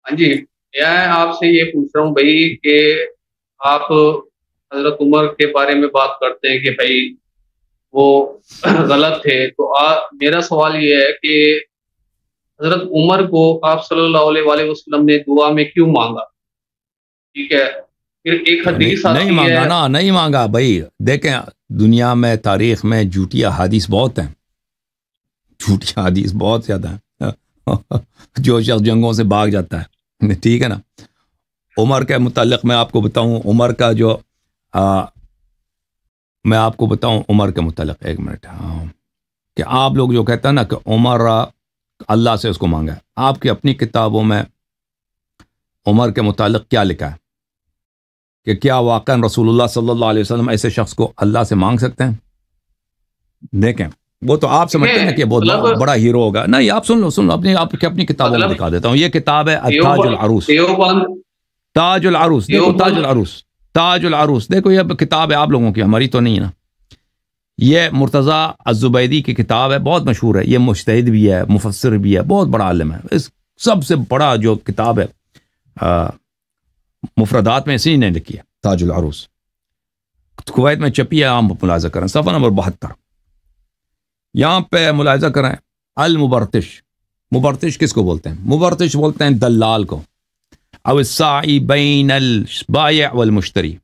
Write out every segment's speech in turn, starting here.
ہاں جی، میں آپ سے یہ پوچھ رہا ہوں بھائی کہ آپ حضرت عمر کے بارے میں بات کرتے ہیں کہ بھائی وہ غلط تھے، تو میرا سوال یہ ہے کہ حضرت عمر کو آپ صلی اللہ علیہ وآلہ وسلم نے دعا میں کیوں مانگا؟ ٹھیک ہے، پھر ایک نہیں حدیث نہیں آتی ہے. مانگا نا، نہیں مانگا بھائی. دیکھیں دنیا میں تاریخ میں جھوٹی احادیث بہت ہیں، جھوٹی احادیث بہت زیادہ ہیں. جو شخص جنگوں سے بھاگ جاتا ہے، ٹھیک ہے نا. عمر کے متعلق میں آپ کو بتاؤں، عمر کا جو میں آپ کو بتاؤں عمر کے متعلق، ایک منٹ. ہاں، کہ آپ لوگ جو کہتے ہیں نا کہ عمر اللہ سے اس کو مانگا ہے، آپ کی اپنی کتابوں میں عمر کے متعلق کیا لکھا ہے؟ کہ کیا واقعا رسول اللہ صلی اللہ علیہ وسلم ایسے شخص کو اللہ سے مانگ سکتے ہیں؟ دیکھیں وہ تو آپ سمجھتے ہیں نا کہ بہت مطلب بڑا ہیرو ہوگا. نہیں، آپ سن لو اپنی کتابوں میں مطلب دکھا دیتا ہوں. یہ کتاب ہے تاج العروس. دیوبند تاج العروس دیکھو، تاج دیوبند العروس، تاج العروس دیکھو. یہ کتاب ہے آپ لوگوں کی، ہماری تو نہیں ہے نا. یہ مرتضی الزبیدی کی کتاب ہے، بہت مشہور ہے. یہ مجتہد بھی ہے، مفسر بھی ہے، بہت بڑا عالم ہے. اس سب سے بڑا جو کتاب ہے مفردات میں اسی نے لکھی ہے، تاج العروس. کویت میں چھپی ہے، عام ملاحظہ کریں، صفحہ نمبر 72. یہاں پہ ملاحظہ کریں، المبرتش. مبرتش کس کو بولتے ہیں؟ مبرتش بولتے ہیں دلال کو، او الساعی بین البائع والمشتری.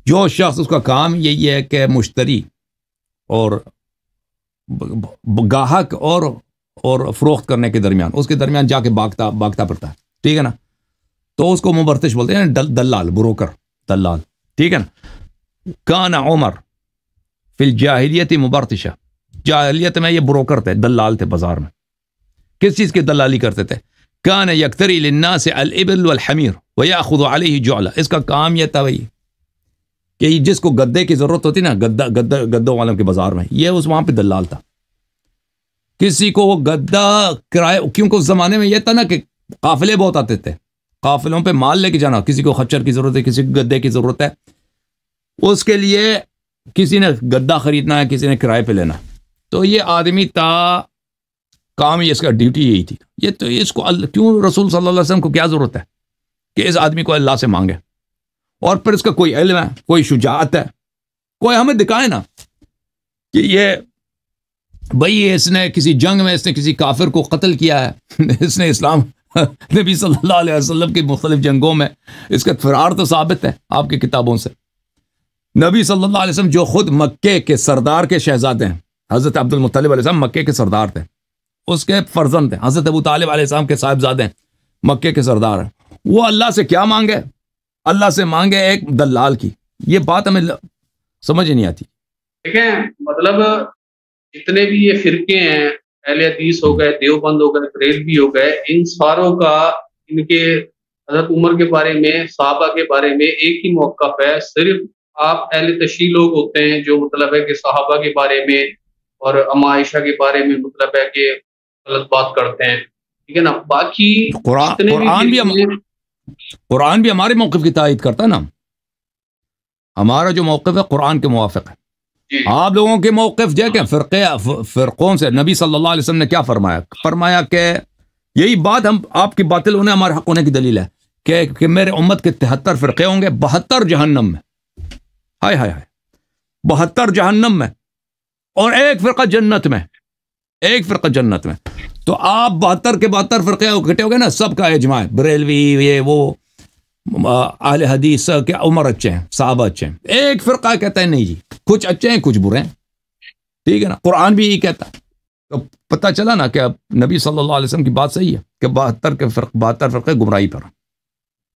جو شخص، اس کا کام یہی ہے کہ مشتری اور گاہک اور فروخت کرنے کے درمیان، اس کے درمیان جا کے باگتا پڑتا ہے، ٹھیک ہے نا. تو اس کو مبرتش بولتے ہیں، دلال، بروکر، دلال، ٹھیک ہے نا. کان عمر فی الجاہلیت مبرتشہ. جاہلیت میں یہ بروکر تھے، دلال تھے بازار میں. کس چیز کی دلالی کرتے تھے؟ کان یکتری للناس الابل والحمیر ویاخذ علیہ جعلہ. اس کا کام یہ تھا بھائی کہ جس کو گدے کی ضرورت ہوتی نا، گدوں والوں کے بازار میں، یہ اس وہاں پہ دلال تھا. کسی کو وہ گدا کرائے، کیونکہ اس زمانے میں یہ تھا نا کہ قافلے بہت آتے تھے، قافلوں پہ مال لے کے جانا. کسی کو خچر کی ضرورت ہے، کسی کو گدے کی ضرورت ہے، اس کے لیے کسی نے گدا خریدنا ہے، کسی نے کرائے پہ لینا. تو یہ آدمی تھا، کام ہی اس کا، ڈیوٹی یہی تھی. یہ تو اس کو کیوں رسول صلی اللہ علیہ وسلم کو کیا ضرورت ہے کہ اس آدمی کو اللہ سے مانگے؟ اور پھر اس کا کوئی علم ہے، کوئی شجاعت ہے، کوئی ہمیں دکھائے نا کہ یہ بھائی اس نے کسی جنگ میں، اس نے کسی کافر کو قتل کیا ہے. اس نے اسلام، نبی صلی اللہ علیہ وسلم کی مختلف جنگوں میں اس کا فرار تو ثابت ہے آپ کی کتابوں سے. نبی صلی اللہ علیہ وسلم جو خود مکے کے سردار کے شہزادے ہیں، حضرت عبد المطلب علیہ السلام مکے کے سردار تھے، اس کے فرزند ہیں. حضرت ابو طالب علیہ السلام کے صاحبزادے ہیں، مکے کے سردار ہیں. وہ اللہ سے کیا مانگے؟ اللہ سے مانگے ایک دلال کی. یہ بات ہمیں سمجھ نہیں آتی. دیکھیں مطلب جتنے بھی یہ فرقے ہیں، اہل حدیث ہو گئے، دیوبند ہو گئے، بریلوی ہو گئے، ان ساروں کا ان کے حضرت عمر کے بارے میں، صحابہ کے بارے میں ایک ہی موقف ہے. صرف آپ اہل تشیع لوگ ہوتے ہیں جو مطلب ہے کہ صحابہ کے بارے میں اور اما عائشہ کے بارے میں مطلب ہے کہ غلط بات کرتے ہیں، ٹھیک ہے نا. باقی جتنے بھی قرآن بھی ہمارے موقف کی تائید کرتا ہے نا. ہمارا جو موقف ہے قرآن کے موافق ہے. آپ لوگوں کے موقف دیکھیں فرقوں سے. نبی صلی اللہ علیہ وسلم نے کیا فرمایا؟ فرمایا کہ یہی بات ہم آپ کی باطل ہونے، ہمارے حق ہونے کی دلیل ہے کہ میرے امت کے 73 فرقے ہوں گے، 72 جہنم میں. ہائے ہائے ہائے، 72 جہنم میں اور ایک فرقہ جنت میں، ایک فرقہ جنت میں. تو آپ 72 کے 72 فرقے اکٹھے ہو گئے نا، سب کا اجماع ہے، بریلوی، یہ وہ اہل حدیث کہ عمر اچھے ہیں، صحابہ اچھے ہیں. ایک فرقہ کہتا ہے نہیں جی، کچھ اچھے ہیں کچھ برے ہیں، ٹھیک ہے نا. قرآن بھی یہی کہتا ہے. تو پتہ چلا نا کہ نبی صلی اللہ علیہ وسلم کی بات صحیح ہے کہ 72 فرقے گمراہی پر.